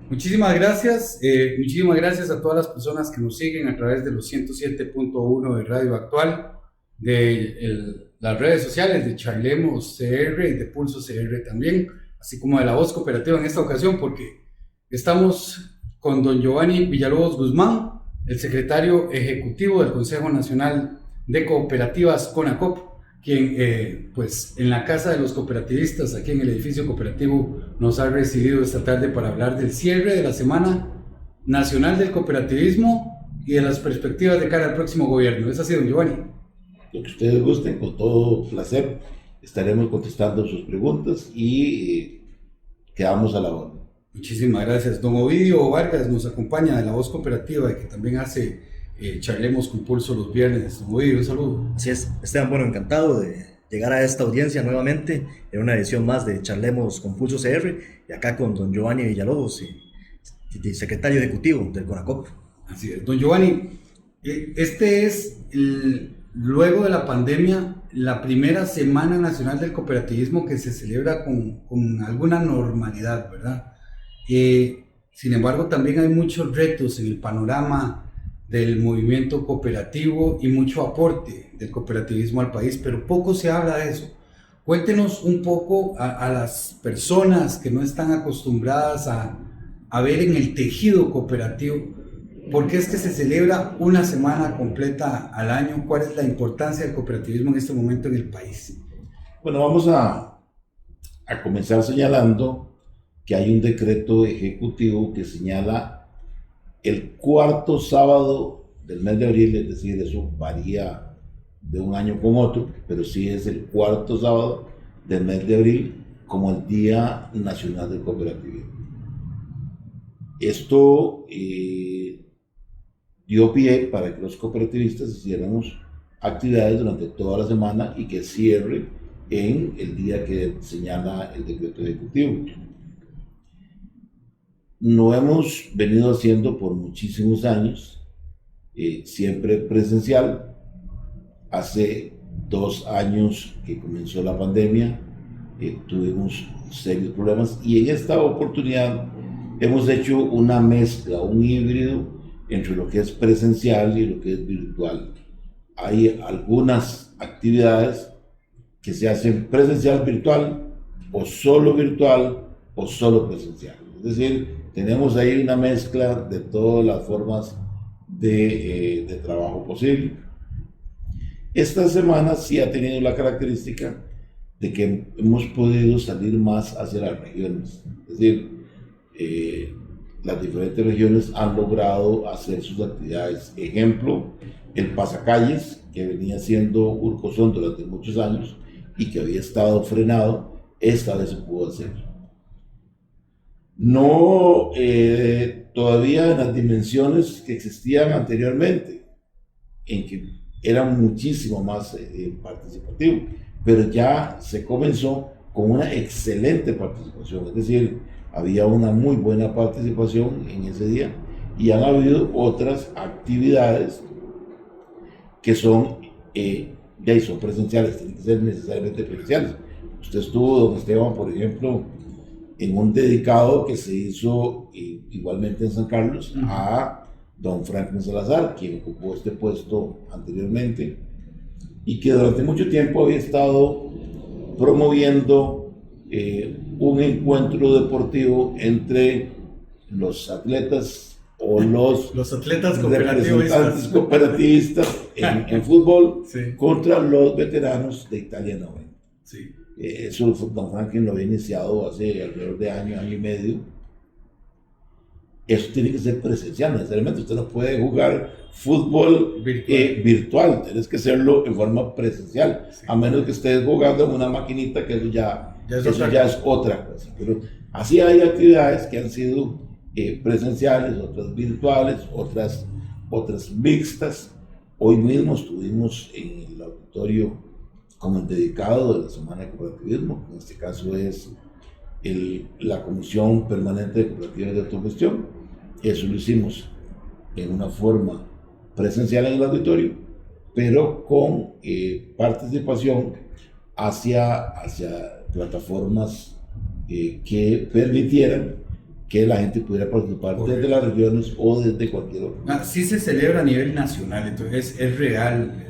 Muchísimas gracias a todas las personas que nos siguen a través de los 107.1 de Radio Actual, las redes sociales de Charlemos CR y de Pulso CR también, así como de La Voz Cooperativa en esta ocasión, porque estamos con don Giovanni Villalobos Guzmán, el secretario ejecutivo del Consejo Nacional de Cooperativas CONACOP, quien pues en la Casa de los Cooperativistas, aquí en el edificio cooperativo, nos ha recibido esta tarde para hablar del cierre de la Semana Nacional del Cooperativismo y de las perspectivas de cara al próximo gobierno. ¿Es así, don Giovanni? Lo que ustedes gusten, con todo placer, estaremos contestando sus preguntas y quedamos a la orden. Muchísimas gracias. Don Ovidio Vargas nos acompaña de La Voz Cooperativa y que también hace Charlemos con Pulso los viernes. Don Ovidio, un saludo. Así es, Esteban, bueno, encantado de llegar a esta audiencia nuevamente en una edición más de Charlemos con Pulso CR y acá con don Giovanni Villalobos, secretario ejecutivo del CONACOP. Así es. Don Giovanni, este es, luego de la pandemia, la primera Semana Nacional del Cooperativismo que se celebra con alguna normalidad, ¿verdad? Sin embargo, también hay muchos retos en el panorama del movimiento cooperativo y mucho aporte del cooperativismo al país, pero poco se habla de eso. Cuéntenos un poco a las personas que no están acostumbradas a ver en el tejido cooperativo, ¿por qué es que se celebra una semana completa al año? ¿Cuál es la importancia del cooperativismo en este momento en el país? Bueno, vamos a comenzar señalando que hay un decreto ejecutivo que señala el cuarto sábado del mes de abril, es decir, eso varía de un año con otro, pero sí es el cuarto sábado del mes de abril como el Día Nacional del Cooperativismo. Esto dio pie para que los cooperativistas hiciéramos actividades durante toda la semana y que cierre en el día que señala el decreto ejecutivo. Lo hemos venido haciendo por muchísimos años, siempre presencial. Hace 2 años que comenzó la pandemia, tuvimos serios problemas y en esta oportunidad hemos hecho una mezcla, un híbrido entre lo que es presencial y lo que es virtual. Hay algunas actividades que se hacen presencial, virtual, o solo presencial. Es decir, tenemos ahí una mezcla de todas las formas de trabajo posible. Esta semana sí ha tenido la característica de que hemos podido salir más hacia las regiones. Es decir, las diferentes regiones han logrado hacer sus actividades. Ejemplo, el pasacalles, que venía siendo Urcozón durante muchos años y que había estado frenado, esta vez se pudo hacer. No todavía en las dimensiones que existían anteriormente, en que era muchísimo más participativo, pero ya se comenzó con una excelente participación, es decir, había una muy buena participación en ese día y han habido otras actividades que son presenciales, tienen que ser necesariamente presenciales. Usted estuvo, don Esteban, por ejemplo, en un dedicado que se hizo igualmente en San Carlos a don Franklin Salazar, quien ocupó este puesto anteriormente y que durante mucho tiempo había estado promoviendo un encuentro deportivo entre los atletas o los atletas representantes cooperativistas en fútbol, sí, contra los veteranos de Italia 90. Sí. Eso don Franklin lo había iniciado hace alrededor de año y medio. Eso tiene que ser presencial, necesariamente. Usted no puede jugar fútbol virtual, tienes que hacerlo en forma presencial, sí, a menos que estés jugando en una maquinita, que eso ya es otra cosa. Pero así hay actividades que han sido presenciales, otras virtuales, otras mixtas. Hoy mismo estuvimos en el auditorio como el dedicado de la Semana de Cooperativismo, en este caso es la Comisión Permanente de Cooperativas de Autogestión. Eso lo hicimos en una forma presencial en el auditorio, pero con participación hacia plataformas que permitieran que la gente pudiera participar desde las regiones o desde cualquier otro. Sí se celebra a nivel nacional, entonces es real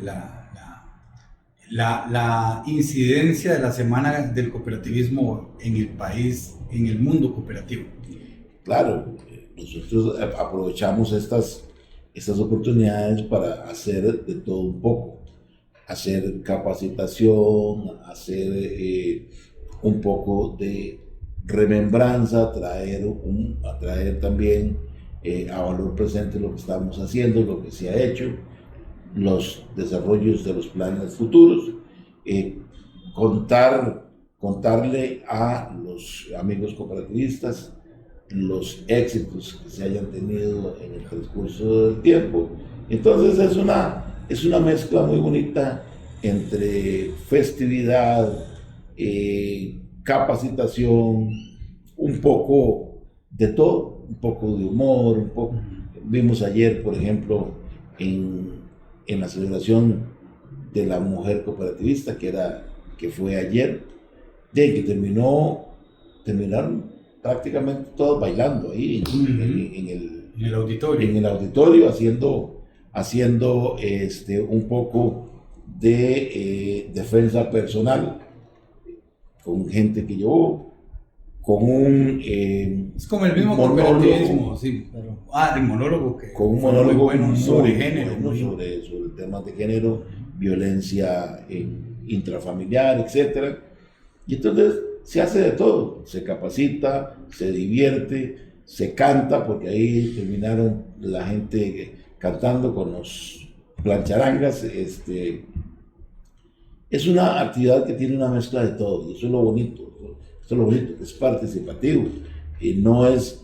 la incidencia de la Semana del Cooperativismo en el país, en el mundo cooperativo. Claro, nosotros aprovechamos estas oportunidades para hacer de todo un poco, hacer capacitación, hacer un poco de remembranza, traer también a valor presente lo que estamos haciendo, lo que se ha hecho, los desarrollos de los planes futuros, contarle a los amigos cooperativistas los éxitos que se hayan tenido en el transcurso del tiempo. Entonces es una mezcla muy bonita entre festividad, capacitación, un poco de todo, un poco de humor, un poco. Vimos ayer, por ejemplo, en la celebración de la mujer cooperativista, que fue ayer, de que terminaron prácticamente todos bailando ahí en el auditorio. En el auditorio, haciendo un poco de defensa personal, con gente que llevó, con un es como el mismo cooperativismo, sí. El monólogo con un monólogo bueno sobre género, sobre temas de género, violencia intrafamiliar, etcétera. Y entonces se hace de todo, se capacita, se divierte, se canta, porque ahí terminaron la gente cantando con los plancharangas. Es una actividad que tiene una mezcla de todo, y eso es lo bonito, es participativo, y no es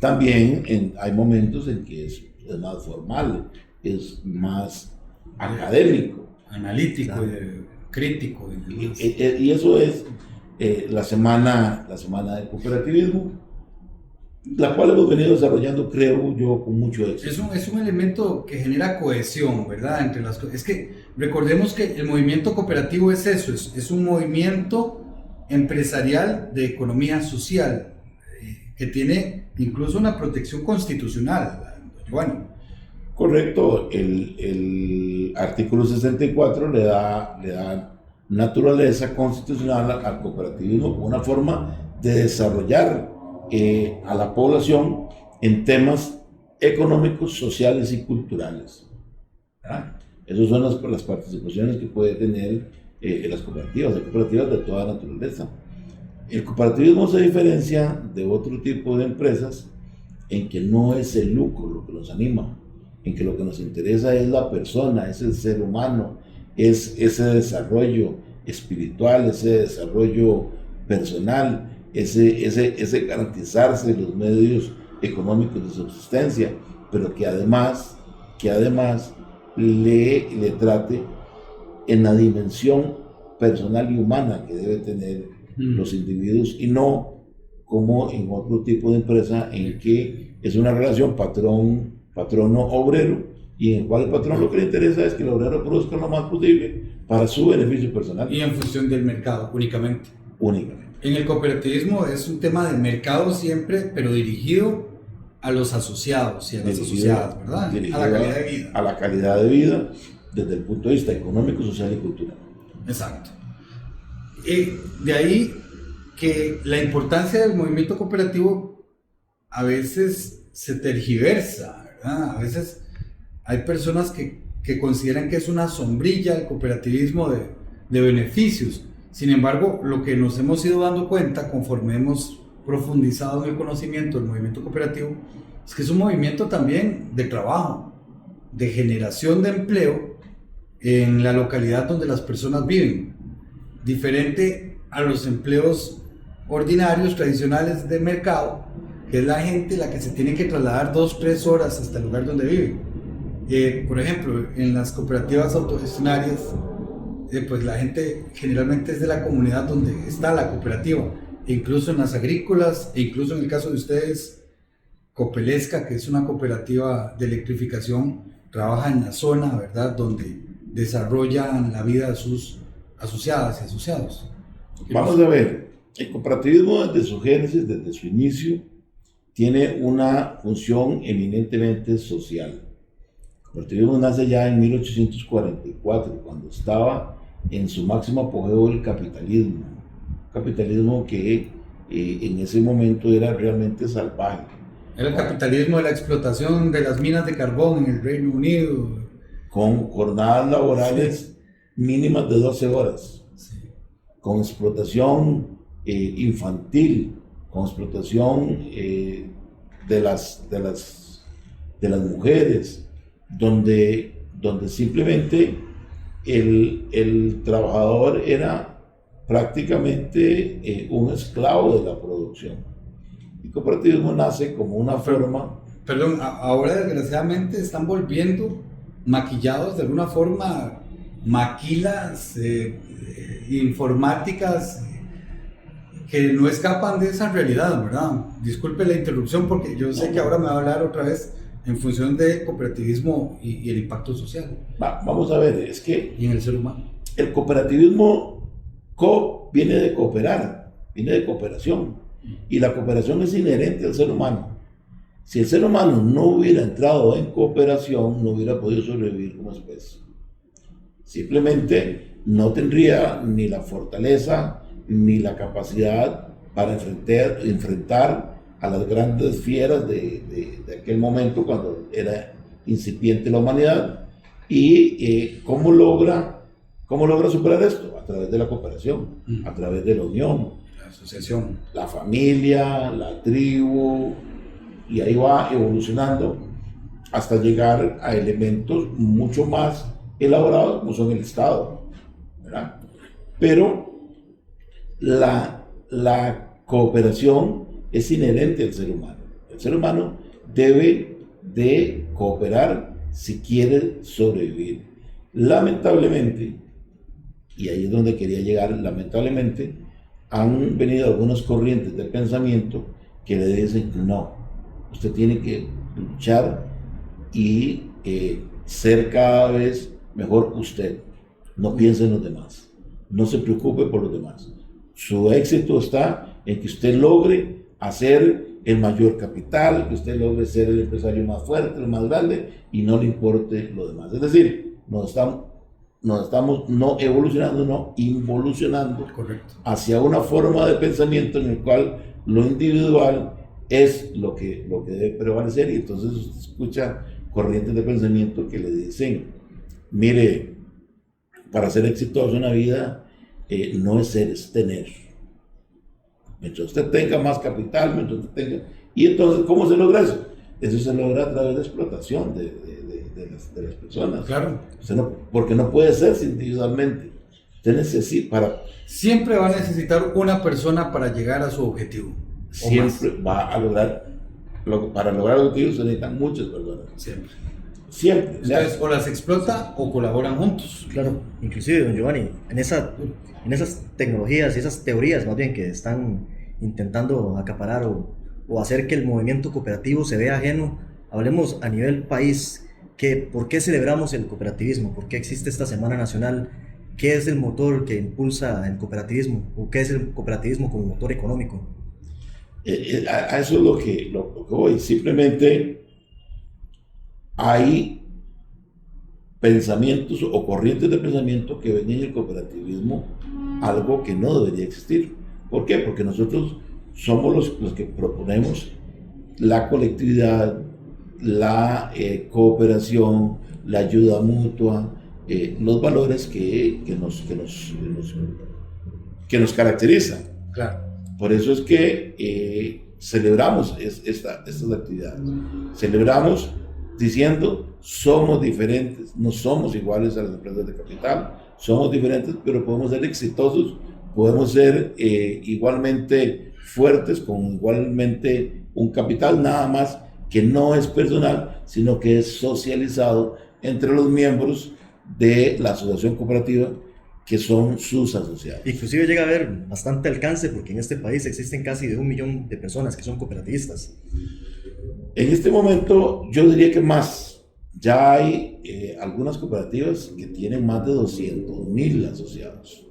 también hay momentos en que es más formal, es más académico, analítico, claro, crítico. Y eso es la semana del cooperativismo, la cual hemos venido desarrollando, creo yo, con mucho éxito. Es un elemento que genera cohesión, ¿verdad? Entre las cosas. Es que recordemos que el movimiento cooperativo es eso, es un movimiento empresarial de economía social, que tiene incluso una protección constitucional, Giovanni. Correcto, el artículo 64 le da naturaleza constitucional al cooperativismo como una forma de desarrollar a la población en temas económicos, sociales y culturales. Esas son las participaciones que puede tener las cooperativas, hay cooperativas de toda naturaleza. El cooperativismo se diferencia de otro tipo de empresas en que no es el lucro lo que nos anima, en que lo que nos interesa es la persona, es el ser humano, es ese desarrollo espiritual, ese desarrollo personal, ese garantizarse los medios económicos de subsistencia, pero que además le trate en la dimensión personal y humana que debe tener los individuos, y no como en otro tipo de empresa en que es una relación patrono-obrero, y en el cual el patrón lo que le interesa es que el obrero produzca lo más posible para su beneficio personal. Y en función del mercado, únicamente. Únicamente. En el cooperativismo es un tema de mercado siempre, pero dirigido a los asociados y a las asociadas, ¿verdad? A la calidad de vida. A la calidad de vida desde el punto de vista económico, social y cultural. Exacto. De ahí que la importancia del movimiento cooperativo a veces se tergiversa, ¿verdad? A veces hay personas que consideran que es una sombrilla el cooperativismo de beneficios. Sin embargo, lo que nos hemos ido dando cuenta conforme hemos profundizado en el conocimiento del movimiento cooperativo es que es un movimiento también de trabajo, de generación de empleo en la localidad donde las personas viven, diferente a los empleos ordinarios, tradicionales de mercado, que es la gente la que se tiene que trasladar 2-3 horas hasta el lugar donde vive. Por ejemplo, en las cooperativas autogestionarias, pues la gente generalmente es de la comunidad donde está la cooperativa, e incluso en las agrícolas, e incluso en el caso de ustedes, Copelesca, que es una cooperativa de electrificación, trabaja en la zona, ¿verdad?, donde desarrollan la vida de sus asociadas y asociados. Vamos a ver, el cooperativismo desde su génesis, desde su inicio, tiene una función eminentemente social. El cooperativismo nace ya en 1844, cuando estaba en su máximo apogeo el capitalismo. Capitalismo que en ese momento era realmente salvaje. Era el capitalismo de la explotación de las minas de carbón en el Reino Unido. Con jornadas laborales mínimas de 12 horas, con explotación infantil, con explotación de las mujeres, donde simplemente el trabajador era prácticamente un esclavo de la producción. El cooperativismo nace como una forma... Perdón, ahora desgraciadamente están volviendo maquillados de alguna forma, maquilas informáticas que no escapan de esa realidad, ¿verdad? Disculpe la interrupción porque yo sé que ahora me va a hablar otra vez en función del cooperativismo y el impacto social. Vamos a ver, es que... Y en el ser humano. El cooperativismo viene de cooperar, viene de cooperación. Y la cooperación es inherente al ser humano. Si el ser humano no hubiera entrado en cooperación, no hubiera podido sobrevivir como especie. Simplemente no tendría ni la fortaleza ni la capacidad para enfrentar a las grandes fieras de aquel momento cuando era incipiente la humanidad. ¿Y cómo logra superar esto? A través de la cooperación, a través de la unión, La asociación, la familia, la tribu, y ahí va evolucionando hasta llegar a elementos mucho más elaborados como son el Estado, ¿verdad? Pero la cooperación es inherente al ser humano. El ser humano debe de cooperar si quiere sobrevivir. Lamentablemente, y ahí es donde quería llegar, lamentablemente, han venido algunas corrientes del pensamiento que le dicen, no, usted tiene que luchar y ser cada vez mejor usted. No piense en los demás, no se preocupe por los demás. Su éxito está en que usted logre hacer el mayor capital, que usted logre ser el empresario más fuerte, el más grande, y no le importe lo demás. Es decir, nos estamos no evolucionando, no involucionando. correcto, Hacia una forma de pensamiento en el cual lo individual es lo que debe prevalecer, y entonces usted escucha corrientes de pensamiento que le dicen, mire, para ser exitoso en la vida no es ser, es tener. Mientras usted tenga más capital, mientras usted tenga... Y entonces, ¿cómo se logra eso? Eso se logra a través de explotación de las personas. claro. Porque no puede ser individualmente. Usted necesita, Siempre va a necesitar una persona para llegar a su objetivo. siempre va a lograr, para lograr el objetivo se necesitan muchas personas. Siempre. Siempre. Entonces, o las explota o colaboran juntos. Claro, inclusive, don Giovanni, en esas tecnologías y esas teorías más bien que están intentando acaparar o hacer que el movimiento cooperativo se vea ajeno, hablemos a nivel país, ¿por qué celebramos el cooperativismo? ¿Por qué existe esta Semana Nacional? ¿Qué es el motor que impulsa el cooperativismo? ¿O qué es el cooperativismo como motor económico? A eso es lo que voy. Simplemente hay pensamientos o corrientes de pensamiento que ven en el cooperativismo algo que no debería existir. ¿Por qué? Porque nosotros somos los que proponemos la colectividad, la cooperación, la ayuda mutua, los valores que nos caracterizan. Claro. Por eso es que celebramos estas actividades. Celebramos diciendo, somos diferentes, no somos iguales a las empresas de capital, somos diferentes, pero podemos ser exitosos, podemos ser igualmente fuertes, con igualmente un capital, nada más que no es personal, sino que es socializado entre los miembros de la asociación cooperativa, que son sus asociados. Inclusive llega a haber bastante alcance porque en este país existen casi de 1 millón de personas que son cooperativistas. En este momento yo diría que más. Ya hay algunas cooperativas que tienen más de 200,000 asociados.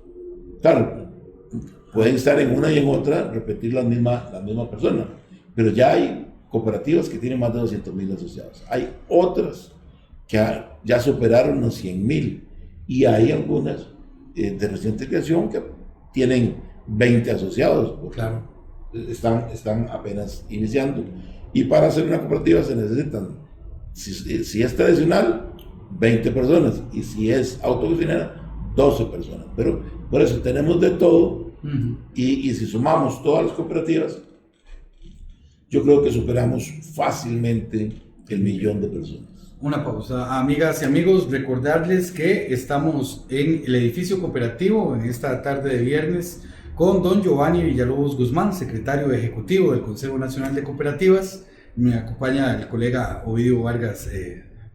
Claro, pueden estar en una y en otra, repetir la misma persona, pero ya hay cooperativas que tienen más de 200.000 asociados. Hay otras que ya superaron los 100.000 y hay algunas de reciente creación que tienen 20 asociados. Claro. Están apenas iniciando. Y para hacer una cooperativa se necesitan, si es tradicional, 20 personas, y si es autogestionada, 12 personas. Pero por eso tenemos de todo, y si sumamos todas las cooperativas, yo creo que superamos fácilmente el 1.000.000 de personas. Una pausa. Amigas y amigos, recordarles que estamos en el edificio cooperativo en esta tarde de viernes con don Giovanni Villalobos Guzmán, secretario ejecutivo del Consejo Nacional de Cooperativas. Me acompaña el colega Ovidio Vargas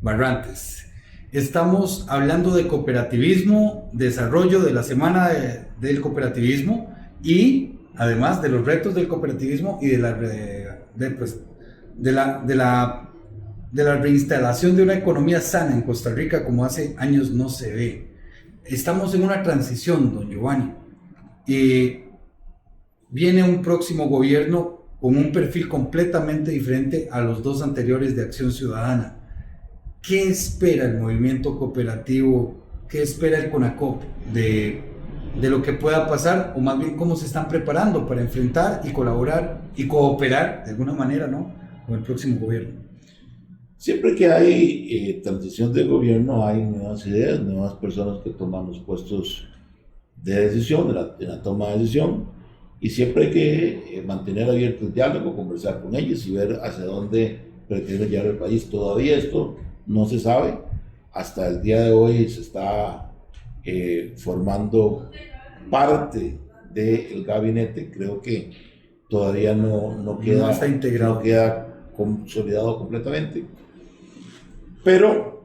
Barrantes. Estamos hablando de cooperativismo, desarrollo de la semana del cooperativismo y además de los retos del cooperativismo y de la reinstalación de una economía sana en Costa Rica como hace años no se ve. Estamos en una transición, don Giovanni. Viene un próximo gobierno con un perfil completamente diferente a los dos anteriores de Acción Ciudadana. ¿Qué espera el movimiento cooperativo? ¿Qué espera el CONACOP de lo que pueda pasar? O más bien, ¿cómo se están preparando para enfrentar y colaborar y cooperar de alguna manera, ¿no?, con el próximo gobierno? Siempre que hay transición de gobierno hay nuevas ideas, nuevas personas que toman los puestos de decisión, de la toma de decisión, y siempre hay que mantener abierto el diálogo, conversar con ellos y ver hacia dónde pretende llevar el país. Todavía esto no se sabe, hasta el día de hoy se está formando parte del gabinete, creo que todavía no está integrado, no queda consolidado completamente. Pero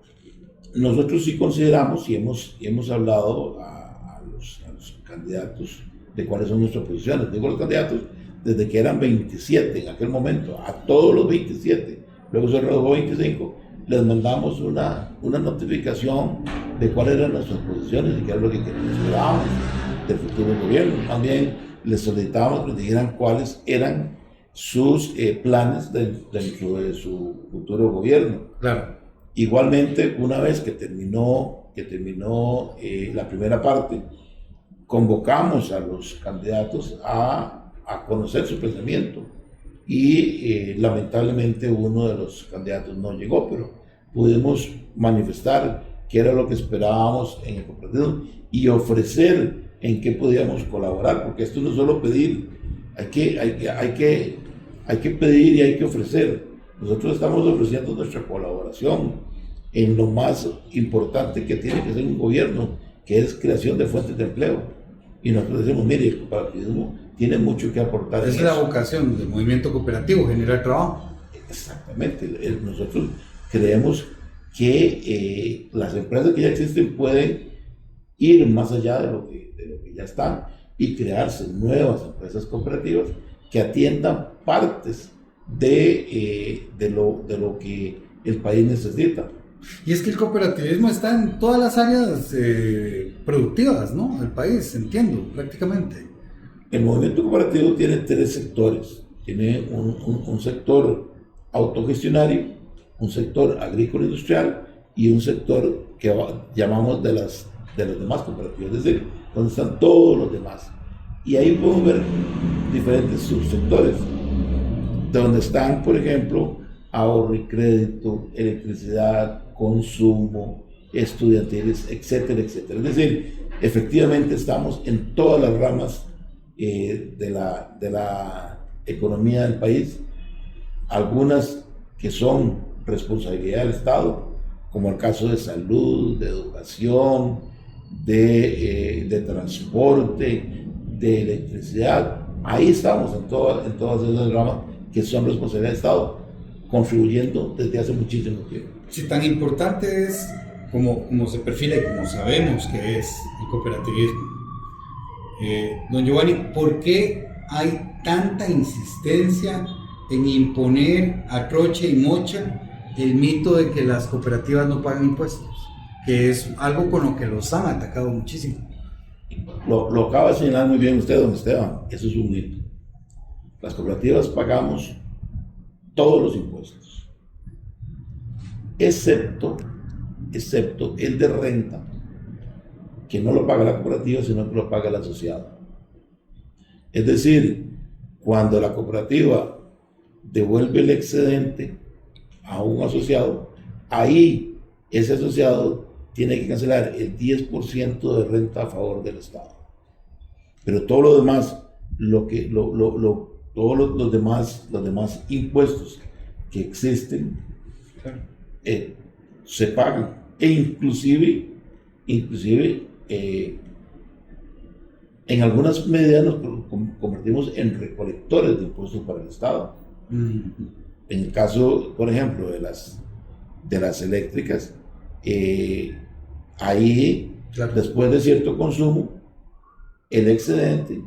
nosotros sí consideramos y hemos hablado a los candidatos de cuáles son nuestras posiciones. Digo los candidatos desde que eran 27 en aquel momento, a todos los 27, luego se redujo 25, les mandamos una notificación de cuáles eran nuestras posiciones y qué era lo que esperábamos del futuro gobierno. También les solicitábamos que nos dijeran cuáles eran sus planes dentro de su futuro gobierno. Claro. Igualmente, una vez que terminó la primera parte, convocamos a los candidatos a conocer su pensamiento y lamentablemente uno de los candidatos no llegó, pero pudimos manifestar qué era lo que esperábamos en el cooperativismo y ofrecer en qué podíamos colaborar, porque esto no es solo pedir, hay que pedir y hay que ofrecer. Nosotros estamos ofreciendo nuestra colaboración en lo más importante que tiene que ser un gobierno, que es creación de fuentes de empleo. Y nosotros decimos, mire, el cooperativismo tiene mucho que aportar. Esa es la vocación del movimiento cooperativo, generar trabajo. Exactamente. Nosotros creemos que las empresas que ya existen pueden ir más allá de lo que ya están y crearse nuevas empresas cooperativas que atiendan partes de lo que el país necesita. Y es que el cooperativismo está en todas las áreas productivas, ¿no?, del país, entiendo, prácticamente. El movimiento cooperativo tiene 3 sectores. Tiene un sector autogestionario, un sector agrícola industrial y un sector que llamamos de las demás cooperativas, es decir, donde están todos los demás. Y ahí podemos ver diferentes subsectores, donde están, por ejemplo, ahorro y crédito, electricidad, consumo, estudiantiles, etcétera, etcétera. Es decir, efectivamente estamos en todas las ramas de la economía del país, algunas que son responsabilidad del Estado, como el caso de salud, de educación, de transporte, de electricidad. Ahí estamos en todas esas ramas que son responsabilidad del Estado, contribuyendo desde hace muchísimo tiempo. Si tan importante es como se perfila y como sabemos que es el cooperativismo, don Giovanni, ¿por qué hay tanta insistencia en imponer a troche y mocha el mito de que las cooperativas no pagan impuestos? Que es algo con lo que los han atacado muchísimo. Lo acaba de señalar muy bien usted, don Esteban, eso es un mito. Las cooperativas pagamos todos los impuestos, excepto el de renta, que no lo paga la cooperativa, sino que lo paga el asociado. Es decir, cuando la cooperativa devuelve el excedente a un asociado, ahí ese asociado tiene que cancelar el 10% de renta a favor del Estado. Pero todo lo demás, todos los demás impuestos que existen, se pagan. E inclusive en algunas medidas nos convertimos en recolectores de impuestos para el Estado. En el caso, por ejemplo, de las eléctricas, ahí, claro, después de cierto consumo, el excedente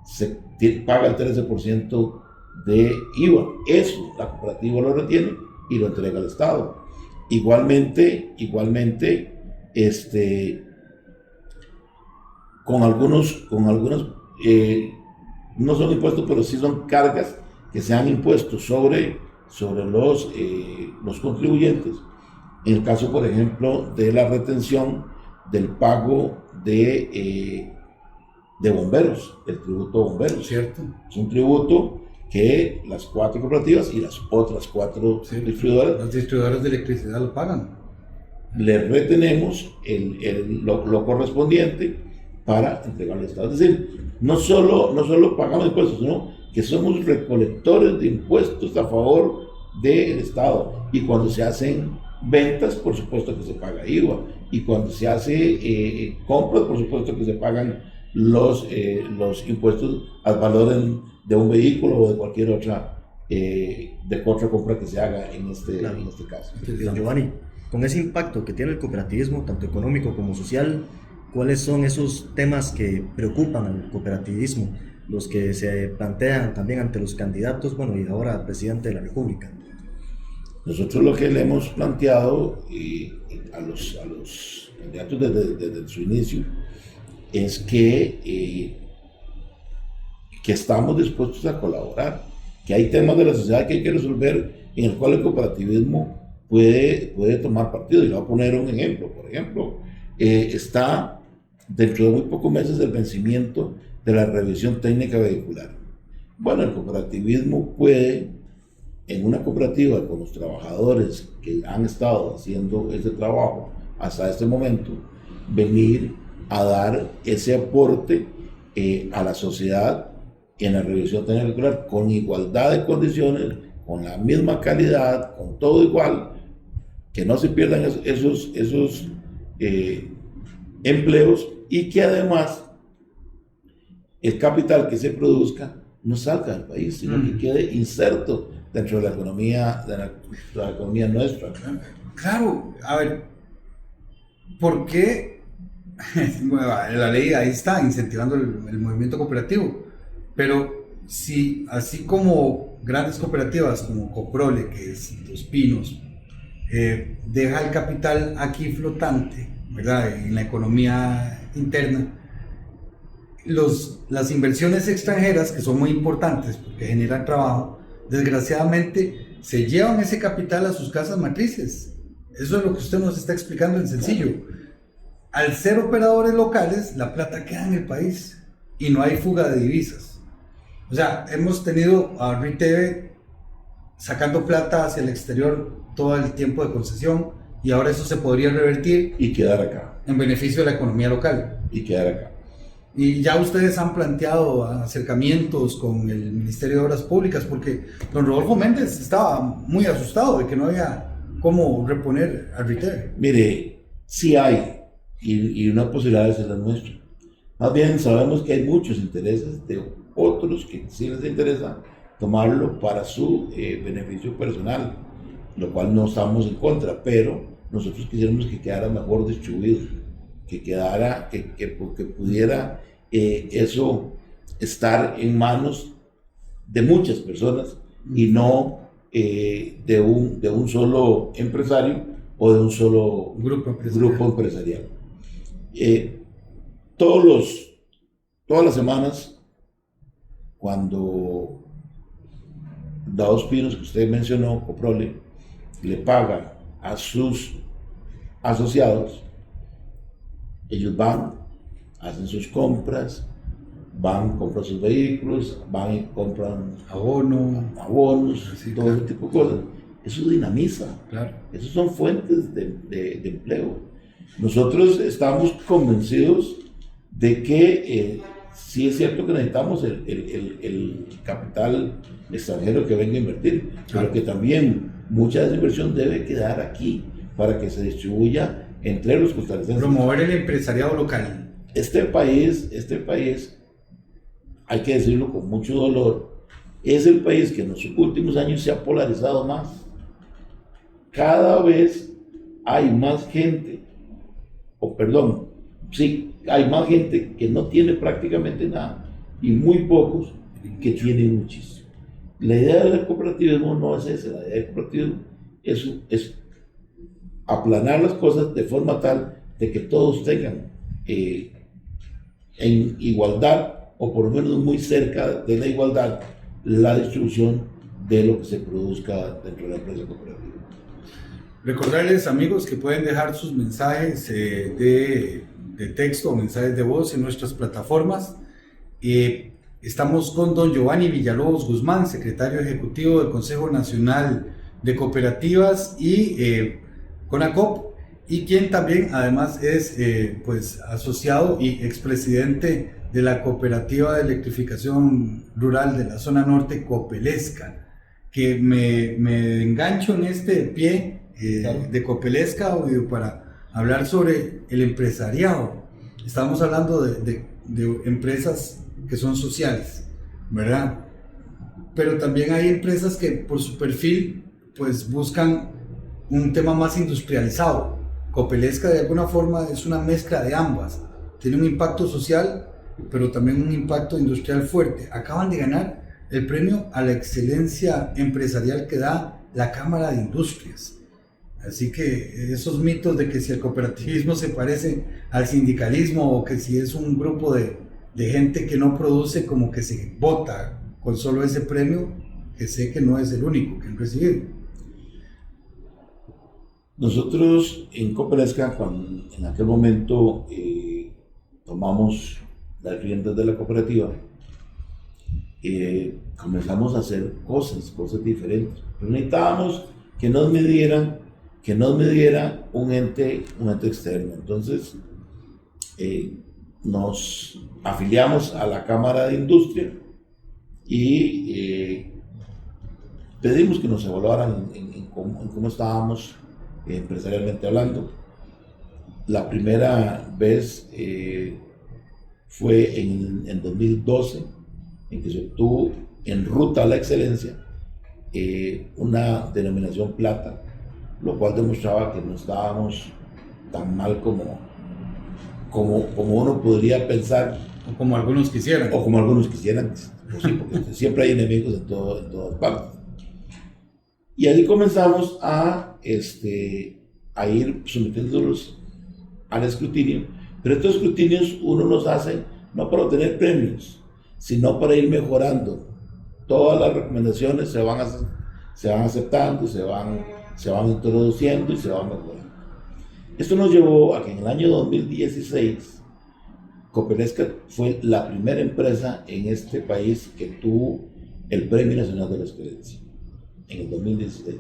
se paga el 13% de IVA. Eso la cooperativa lo retiene y lo entrega al Estado. Igualmente, con algunos no son impuestos, pero sí son cargas que se han impuesto sobre los contribuyentes. En el caso, por ejemplo, de la retención del pago de bomberos, el tributo a bomberos. ¿Cierto? Es un tributo que las 4 cooperativas y las otras 4 distribuidoras, los distribuidores de electricidad lo pagan. Le retenemos lo correspondiente para entregarle al Estado. Es decir, no solo pagamos impuestos, sino que somos recolectores de impuestos a favor del Estado. Y cuando se hacen ventas, por supuesto que se paga IVA. Y cuando se hace compras, por supuesto que se pagan los impuestos al valor de un vehículo o de cualquier otra compra que se haga en este caso. Don Giovanni, con ese impacto que tiene el cooperativismo, tanto económico como social, ¿cuáles son esos temas que preocupan al cooperativismo, los que se plantean también ante los candidatos, bueno, y ahora presidente de la República? Nosotros lo que le hemos planteado a los candidatos desde su inicio es que estamos dispuestos a colaborar, que hay temas de la sociedad que hay que resolver en el cual el cooperativismo puede tomar partido. Y le voy a poner un ejemplo. Por ejemplo, está dentro de muy pocos meses el vencimiento de la revisión técnica vehicular. Bueno, el cooperativismo puede, en una cooperativa con los trabajadores que han estado haciendo ese trabajo hasta este momento, venir a dar ese aporte a la sociedad en la revisión técnica vehicular con igualdad de condiciones, con la misma calidad, con todo igual, que no se pierdan esos empleos, y que además el capital que se produzca no salga del país, sino que quede inserto dentro de la economía nuestra. Claro, a ver, ¿por qué? Bueno, la ley ahí está incentivando el movimiento cooperativo, pero si así como grandes cooperativas como Coprole, que es Los Pinos, deja el capital aquí flotante, ¿verdad?, en la economía interna, las inversiones extranjeras, que son muy importantes porque generan trabajo, desgraciadamente se llevan ese capital a sus casas matrices. Eso es lo que usted nos está explicando en sencillo. Al ser operadores locales, la plata queda en el país y no hay fuga de divisas. O sea, hemos tenido a RITV sacando plata hacia el exterior todo el tiempo de concesión, y ahora eso se podría revertir y quedar acá en beneficio de la economía local. Y quedar acá. Y ya ustedes han planteado acercamientos con el Ministerio de Obras Públicas, porque don Rodolfo Méndez estaba muy asustado de que no había cómo reponer a RITV. Mire, sí hay, y una posibilidad es la nuestra. Más bien sabemos que hay muchos intereses de otros que sí les interesa tomarlo para su beneficio personal, lo cual no estamos en contra, pero nosotros quisiéramos que quedara mejor distribuido, que quedara, que pudiera eso estar en manos de muchas personas y no de un solo empresario o de un solo grupo empresarial. Todas las semanas, cuando Dos Pinos que usted mencionó, Coprole, le paga a sus asociados, ellos van, hacen sus compras, van, compran sus vehículos, van y compran abonos, Sí, todo claro. ese tipo de cosas. Eso dinamiza, Claro. esas son fuentes de empleo. Nosotros estamos convencidos de que sí es cierto que necesitamos el capital extranjero que venga a invertir, pero que también mucha de esa inversión debe quedar aquí para que se distribuya entre los costarricenses. Promover el empresariado local. Este país, hay que decirlo con mucho dolor, es el país que en los últimos años se ha polarizado más. Cada vez hay más gente, hay más gente que no tiene prácticamente nada y muy pocos que tienen muchísimo. La idea del cooperativismo no es esa, la idea del cooperativismo es aplanar las cosas de forma tal de que todos tengan en igualdad, o por lo menos muy cerca de la igualdad, la distribución de lo que se produzca dentro de la empresa cooperativa. Recordarles, amigos, que pueden dejar sus mensajes de texto o mensajes de voz en nuestras plataformas. Estamos con don Giovanni Villalobos Guzmán, secretario ejecutivo del Consejo Nacional de Cooperativas y CONACOP, y quien también además es pues asociado y expresidente de la Cooperativa de Electrificación Rural de la Zona Norte, Copelesca, que me engancho en este pie Claro. de Copelesca para hablar sobre el empresariado. Estamos hablando de empresas que son sociales, ¿verdad? Pero también hay empresas que por su perfil pues buscan un tema más industrializado. Copelesca de alguna forma es una mezcla de ambas. Tiene un impacto social, pero también un impacto industrial fuerte. Acaban de ganar el premio a la excelencia empresarial que da la Cámara de Industrias. Así que esos mitos de que si el cooperativismo se parece al sindicalismo o que si es un grupo de gente que no produce, como que se vota con solo ese premio, que sé que no es el único que han recibido. Nosotros en Copelesca, en aquel momento tomamos las riendas de la cooperativa, comenzamos a hacer cosas diferentes, pero necesitábamos que nos mediera un ente externo. Entonces nos afiliamos a la Cámara de Industria y pedimos que nos evaluaran en cómo estábamos empresarialmente hablando. La primera vez fue en 2012, en que se obtuvo en ruta a la excelencia una denominación plata, lo cual demostraba que no estábamos tan mal como uno podría pensar. O como algunos quisieran. O como algunos quisieran, pues sí, porque siempre hay enemigos en todas partes. Y ahí comenzamos a ir sometiéndolos al escrutinio, pero estos escrutinios uno los hace no para obtener premios, sino para ir mejorando. Todas las recomendaciones se van aceptando, se van introduciendo y se van mejorando. Esto nos llevó a que en el año 2016 Copelesca fue la primera empresa en este país que tuvo el Premio Nacional de la Excelencia, en el 2016.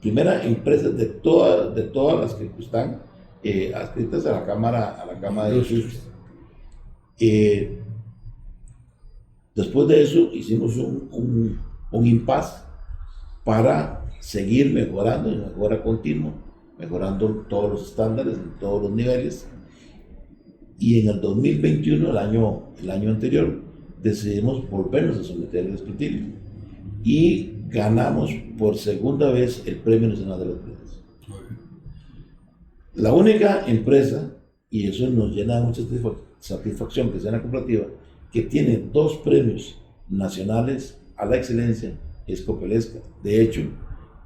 Primera empresa de todas las que están adscritas a la Cámara de Industria. Después de eso hicimos un impasse para seguir mejorando, en mejora continua, mejorando todos los estándares en todos los niveles. Y en el 2021, el año anterior, decidimos volvernos a someter al escrutinio y ganamos por segunda vez el Premio Nacional de la Excelencia. La única empresa, y eso nos llena de mucha satisfacción, que sea una cooperativa, que tiene 2 premios nacionales a la excelencia, es Copelesca. De hecho,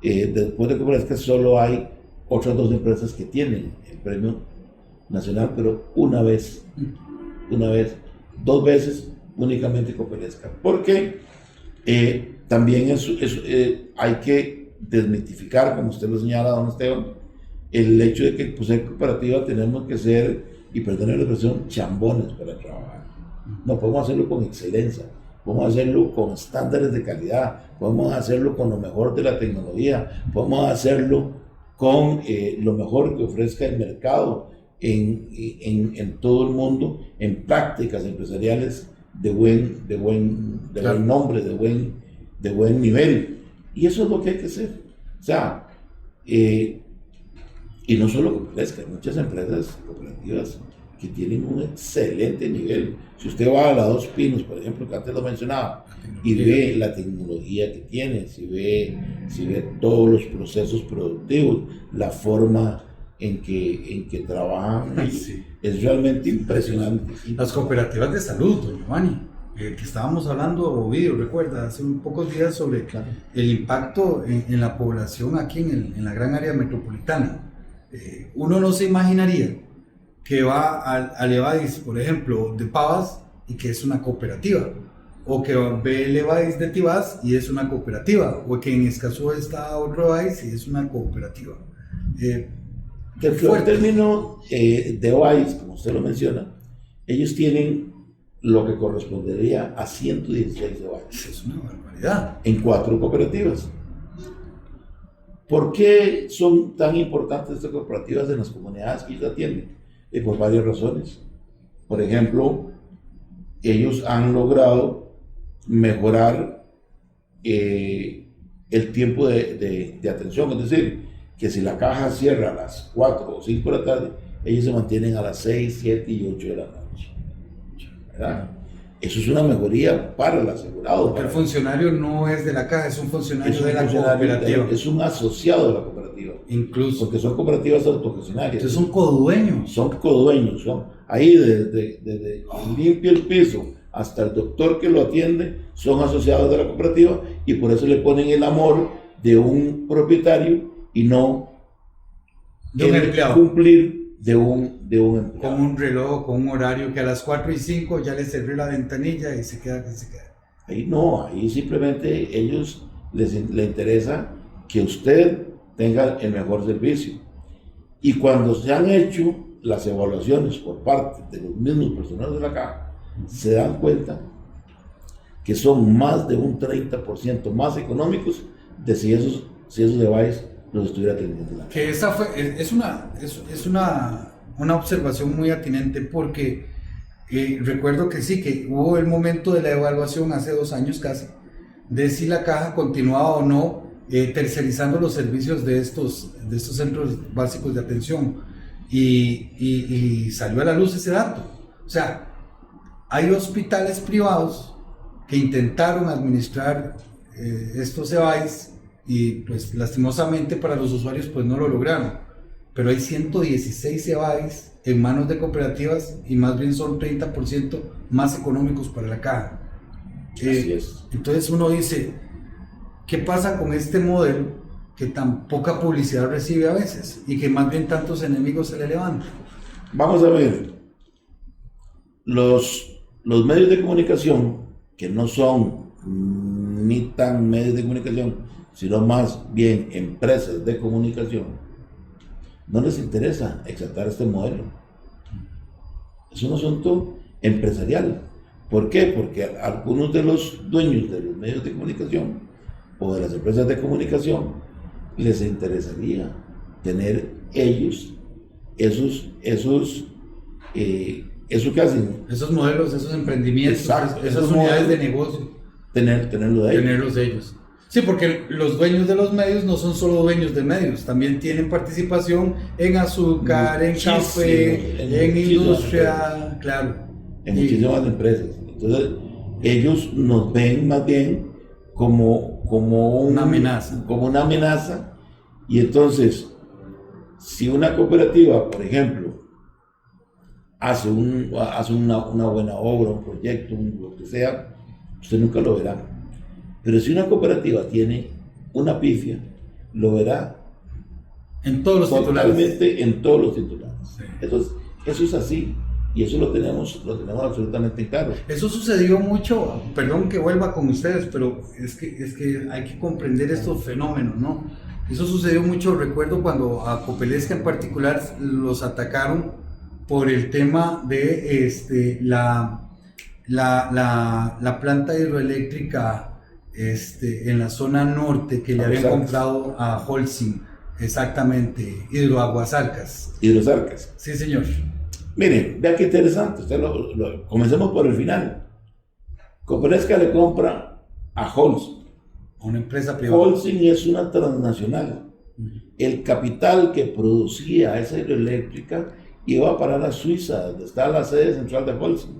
después de Copelesca solo hay otras 2 empresas que tienen el premio nacional, pero una vez, 2 veces únicamente Copelesca. ¿Por qué? También hay que desmitificar, como usted lo señala, don Esteban, el hecho de que por ser cooperativa tenemos que ser, y perdone la expresión, chambones para trabajar. No, podemos hacerlo con excelencia, podemos hacerlo con estándares de calidad, podemos hacerlo con lo mejor de la tecnología, podemos hacerlo con lo mejor que ofrezca el mercado en todo el mundo, en prácticas empresariales de buen nombre, de buen nivel. Y eso es lo que hay que hacer. O sea, y no solo cooperativas, que hay muchas empresas cooperativas que tienen un excelente nivel. Si usted va a la Dos Pinos, por ejemplo, que antes lo mencionaba, y ve la tecnología que tiene, si ve todos los procesos productivos, la forma en que trabajan, Sí. es realmente impresionante. Las cooperativas de salud, don Giovanni, que estábamos hablando, Ovidio, recuerda, hace un pocos días sobre el impacto en la población aquí en la gran área metropolitana. Uno no se imaginaría que va al Levadis, por ejemplo, de Pavas, y que es una cooperativa, o que ve el Levadis de Tibás y es una cooperativa, o que en Escazú está otro Levadis y es una cooperativa. Dentro del término de OAIS, como usted lo menciona, ellos tienen lo que correspondería a 116 OAIS. Es una barbaridad. En 4 cooperativas. ¿Por qué son tan importantes estas cooperativas en las comunidades que ellos atienden? Por varias razones. Por ejemplo, ellos han logrado mejorar el tiempo de atención, es decir, que si la caja cierra a las 4 o 5 de la tarde, ellos se mantienen a las 6, 7 y 8 de la noche. ¿Verdad? Eso es una mejoría para el asegurado. Porque el funcionario no es de la caja, es un funcionario de la cooperativa. Es un asociado de la cooperativa. Incluso. Porque son cooperativas autogestionarias. Entonces son codueños. Son codueños. Ahí desde quien limpia el piso hasta el doctor que lo atiende, son asociados de la cooperativa y por eso le ponen el amor de un propietario y no de un empleado. Cumplir de un empleado. Con un reloj, con un horario que a las 4 y 5 ya le cerré la ventanilla y se queda que se queda. Ahí no, ahí simplemente ellos les interesa que usted tenga el mejor servicio. Y cuando se han hecho las evaluaciones por parte de los mismos personales de la caja, se dan cuenta que son más de un 30% más económicos de si esos devices los estuviera atendiendo la caja. Que esa es una observación muy atinente porque recuerdo que sí, que hubo el momento de la evaluación hace 2 años casi, de si la caja continuaba o no tercerizando los servicios de estos centros básicos de atención y salió a la luz ese dato. O sea, hay hospitales privados que intentaron administrar estos EVAIS y pues lastimosamente para los usuarios pues no lo lograron, pero hay 116 EVAIS en manos de cooperativas y más bien son 30% más económicos para la caja. Así es. Entonces uno dice, ¿qué pasa con este modelo que tan poca publicidad recibe a veces y que más bien tantos enemigos se le levantan? Vamos a ver, los medios de comunicación, que no son ni tan medios de comunicación, sino más bien empresas de comunicación, no les interesa exaltar este modelo. Es un asunto empresarial. ¿Por qué? Porque a algunos de los dueños de los medios de comunicación o de las empresas de comunicación les interesaría tener ellos eso que hacen. Esos modelos, esos emprendimientos, Exacto, esas unidades de negocio. Tenerlo de ellos. Tenerlos de ellos. Sí, porque los dueños de los medios no son solo dueños de medios, también tienen participación en azúcar, en café, en industria, claro. En muchísimas empresas. Entonces, ellos nos ven más bien como una amenaza. Como una amenaza. Y entonces, si una cooperativa, por ejemplo, hace una buena obra, un proyecto, lo que sea, usted nunca lo verá. Pero si una cooperativa tiene una pifia, lo verá en todos los titulares. Totalmente en todos los titulares. Sí. Eso es así. y eso lo tenemos absolutamente claro. Eso sucedió mucho, perdón que vuelva con ustedes, pero es que hay que comprender estos fenómenos, ¿no? Eso sucedió mucho, recuerdo cuando a Copelesca en particular los atacaron por el tema de la planta hidroeléctrica en la zona norte que le habían comprado a Holcim, exactamente, Hidroaguasarcas. Hidrosarcas. Sí, señor. Miren, vea qué interesante, comencemos por el final. Copelesca le compra a Holcim. Una empresa privada. Holcim es una transnacional. El capital que producía esa hidroeléctrica iba a parar a Suiza, donde está la sede central de Holcim.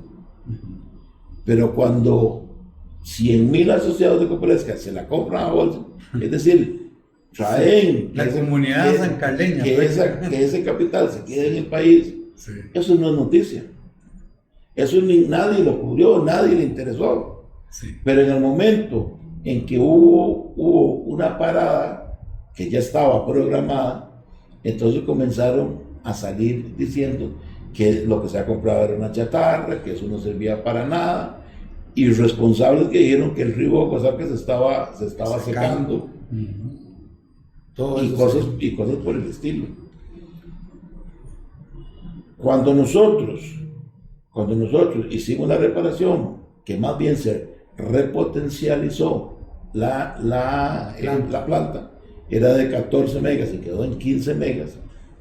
Pero cuando 100.000 asociados de Copelesca se la compran a Holcim, es decir, traen la comunidad sancarleña, que ese capital se quede en el país, sí. Eso no es noticia. Eso nadie lo cubrió, nadie le interesó. Sí. Pero en el momento en que hubo una parada que ya estaba programada, entonces comenzaron a salir diciendo que lo que se ha comprado era una chatarra, que eso no servía para nada, y responsables que dijeron que el río Aguasarcas se estaba secando, y cosas por el estilo. Cuando nosotros hicimos la reparación, que más bien se repotencializó la planta, era de 14 megas y quedó en 15 megas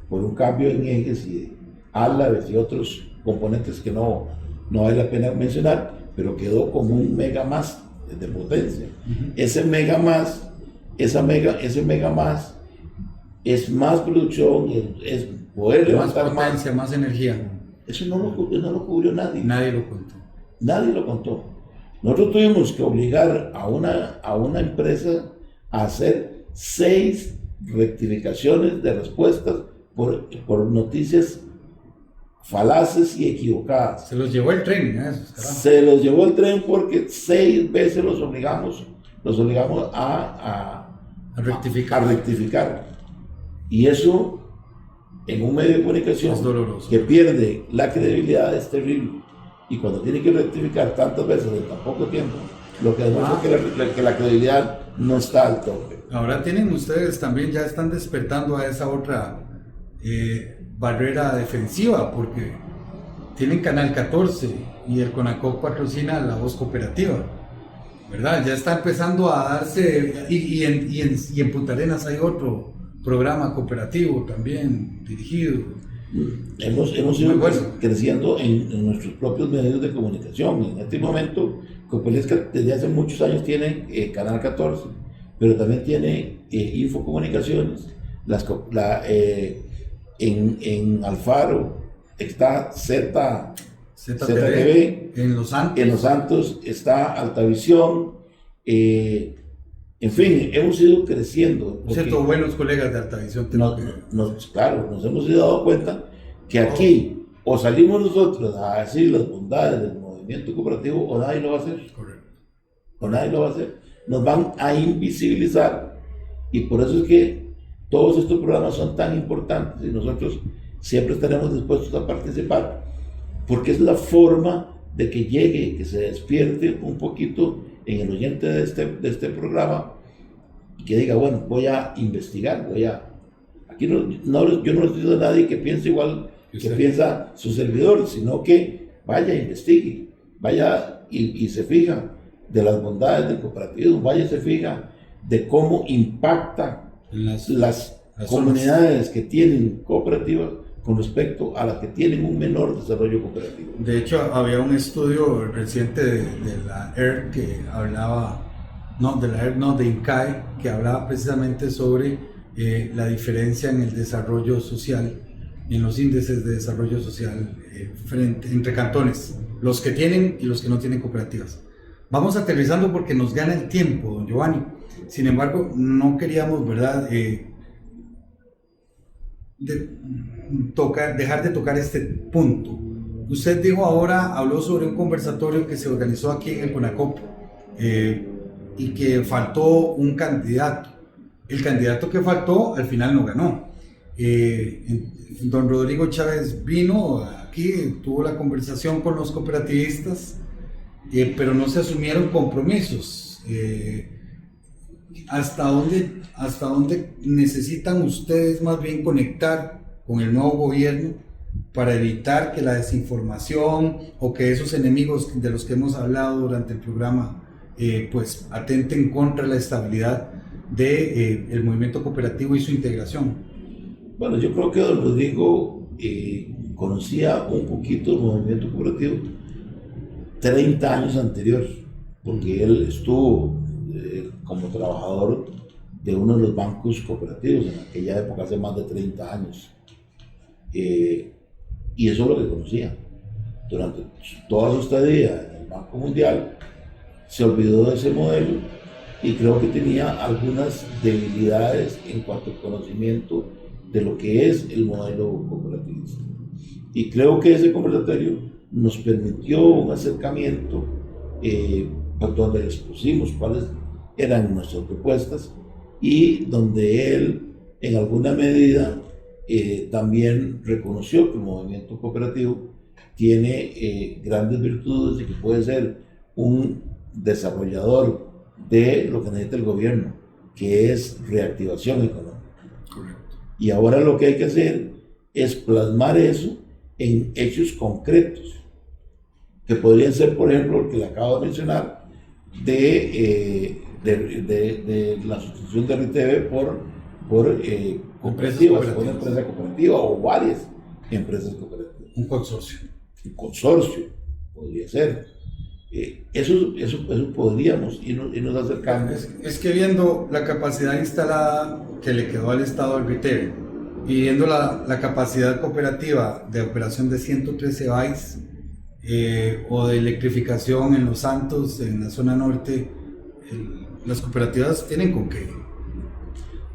por un cambio en ejes y álabes y otros componentes que no vale la pena mencionar, pero quedó como un mega más de potencia. Ese mega más es más producción, es poder levantar más potencia, más energía. Eso no lo cubrió nadie. Nadie lo contó. Nadie lo contó. Nosotros tuvimos que obligar a una empresa a hacer 6 rectificaciones de respuestas por noticias falaces y equivocadas. Se los llevó el tren, ¿eh? Se los llevó el tren porque 6 veces los obligamos a rectificar. Y eso, en un medio de comunicación que pierde la credibilidad, es terrible. Y cuando tiene que rectificar tantas veces en tan poco tiempo, lo que demuestra que la credibilidad no está al tope. Ahora tienen ustedes también, ya están despertando a esa otra barrera defensiva, porque tienen Canal 14 y el CONACOC patrocina La Voz Cooperativa, ¿verdad? Ya está empezando a darse, y en Punta Arenas hay otro programa cooperativo también dirigido. Hemos ido creciendo en nuestros propios medios de comunicación. En este momento, Copelesca desde hace muchos años tiene Canal 14, pero también tiene Infocomunicaciones. En Alfaro está ZTV. En Los Santos está Altavisión. En fin, hemos ido creciendo. Cierto, buenos colegas de Altavisión. Claro, nos hemos dado cuenta que aquí o salimos nosotros a decir las bondades del movimiento cooperativo o nadie lo va a hacer. Correcto. O nadie lo va a hacer. Nos van a invisibilizar, y por eso es que todos estos programas son tan importantes y nosotros siempre estaremos dispuestos a participar, porque es la forma de que llegue, que se despierte un poquito en el oyente de este programa y que diga, bueno, voy a investigar, aquí yo no les digo a nadie que piense igual que piensa su servidor, sino que vaya, investigue, vaya y se fija de las bondades del cooperativismo, vaya y se fija de cómo impacta las comunidades que tienen cooperativas con respecto a las que tienen un menor desarrollo cooperativo. De hecho, había un estudio reciente de la ERC que hablaba, de INCAE, que hablaba precisamente sobre la diferencia en el desarrollo social, en los índices de desarrollo social entre cantones, los que tienen y los que no tienen cooperativas. Vamos aterrizando porque nos gana el tiempo, don Giovanni. Sin embargo, no queríamos, ¿verdad?, dejar de tocar este punto. Usted habló sobre un conversatorio que se organizó aquí en el CONACOP y que faltó un candidato. El candidato que faltó al final no ganó. Don Rodrigo Chávez vino aquí, tuvo la conversación con los cooperativistas, pero no se asumieron compromisos. ¿Hasta dónde necesitan ustedes más bien conectar con el nuevo gobierno para evitar que la desinformación o que esos enemigos de los que hemos hablado durante el programa pues atenten contra la estabilidad del movimiento cooperativo y su integración? Bueno, yo creo que don Rodrigo conocía un poquito el movimiento cooperativo 30 años anterior, porque él estuvo como trabajador de uno de los bancos cooperativos en aquella época, hace más de 30 años. Y eso es lo que conocía. Durante toda su estadía en el Banco Mundial, se olvidó de ese modelo y creo que tenía algunas debilidades en cuanto al conocimiento de lo que es el modelo cooperativista. Y creo que ese conversatorio nos permitió un acercamiento donde les pusimos cuáles eran nuestras propuestas y donde él en alguna medida también reconoció que el movimiento cooperativo tiene grandes virtudes y que puede ser un desarrollador de lo que necesita el gobierno, que es reactivación económica. Correcto. Y ahora lo que hay que hacer es plasmar eso en hechos concretos, que podrían ser, por ejemplo, el que le acabo de mencionar, de la sustitución de RTV por cooperativas, por una empresa cooperativa o varias empresas cooperativas. Un consorcio. Un consorcio podría ser. Eso podríamos irnos acercando. Es que viendo la capacidad instalada que le quedó al Estado al RTV y viendo la capacidad cooperativa de operación de 113 BAIs o de electrificación en Los Santos, en la zona norte, las cooperativas tienen con qué.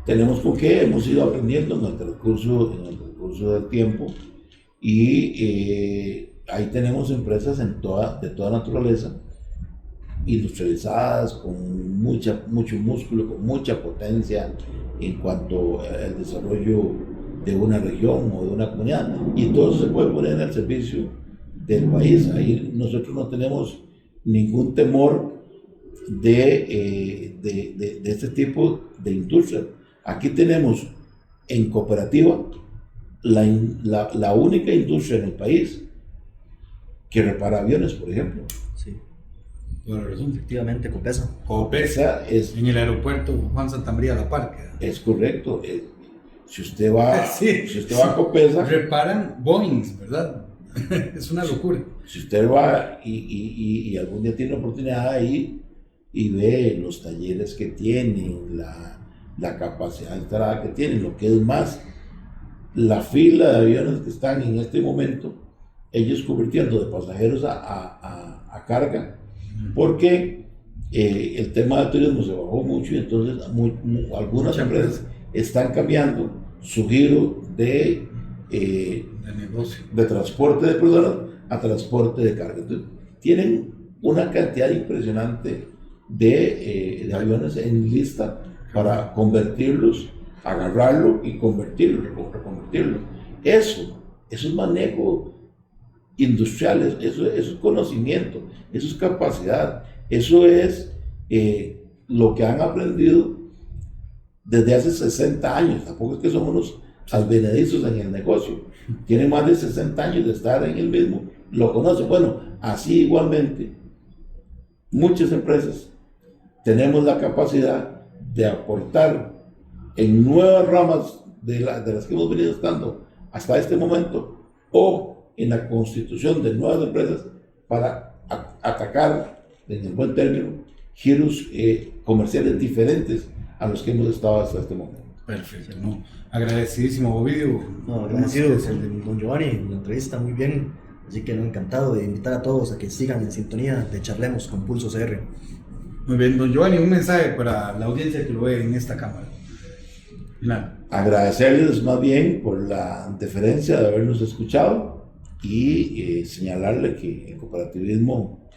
Tenemos con qué, hemos ido aprendiendo en el transcurso del tiempo y ahí tenemos empresas de toda naturaleza, industrializadas, con mucho músculo, con mucha potencia en cuanto al desarrollo de una región o de una comunidad, y todo eso se puede poner al servicio del país. Ahí nosotros no tenemos ningún temor de este tipo de industria. Aquí tenemos en cooperativa la única industria en el país que repara aviones, por ejemplo. Sí. Bueno, Efectivamente, Copesa. Copesa es en el aeropuerto Juan Santamaría La Parque. Es correcto. Si usted va, sí, si usted va a Copesa, reparan Boeings, ¿verdad? Es una locura. Si usted va y algún día tiene la oportunidad ahí y ve los talleres que tienen, la capacidad instalada que tienen, lo que es más, la fila de aviones que están en este momento, ellos convirtiendo de pasajeros a carga, porque el tema del turismo se bajó mucho y entonces algunas empresas están cambiando su giro de negocio, de transporte de personas a transporte de carga. Entonces, tienen una cantidad impresionante de aviones en lista para convertirlos, agarrarlo y convertirlo, reconvertirlo. Eso es manejo industrial, eso es conocimiento, eso es capacidad, eso es lo que han aprendido desde hace 60 años. Tampoco es que son unos advenedizos en el negocio, tienen más de 60 años de estar en el mismo, lo conocen. Bueno, así igualmente muchas empresas tenemos la capacidad de aportar en nuevas ramas de las que hemos venido estando hasta este momento, o en la constitución de nuevas empresas para atacar, en el buen término, giros comerciales diferentes a los que hemos estado hasta este momento. Perfecto, ¿no? Agradecidísimo, Ovidio. No, agradecido don Giovanni, la entrevista muy bien, así que encantado de invitar a todos a que sigan en sintonía de Charlemos con Pulso CR. Muy bien, don Giovanni, un mensaje para la audiencia que lo ve en esta cámara. Final. Agradecerles más bien por la deferencia de habernos escuchado y señalarle que el cooperativismo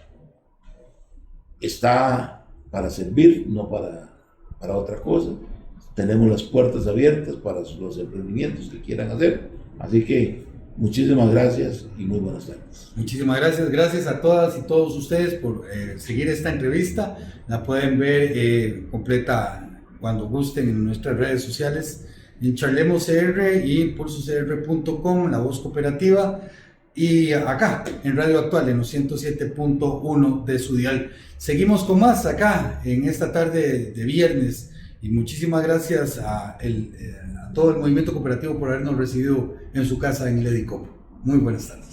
está para servir, no para otra cosa. tenemos las puertas abiertas para los emprendimientos que quieran hacer. Así que muchísimas gracias y muy buenas tardes. Muchísimas gracias. Gracias a todas y todos ustedes por seguir esta entrevista. La pueden ver completa cuando gusten en nuestras redes sociales, en Charlemos CR y impulsocr.com, La Voz Cooperativa, y acá en Radio Actual en los 107.1 de su dial. Seguimos con más acá en esta tarde de viernes, y muchísimas gracias a todo el movimiento cooperativo por habernos recibido en su casa en el EDICOP. Muy buenas tardes.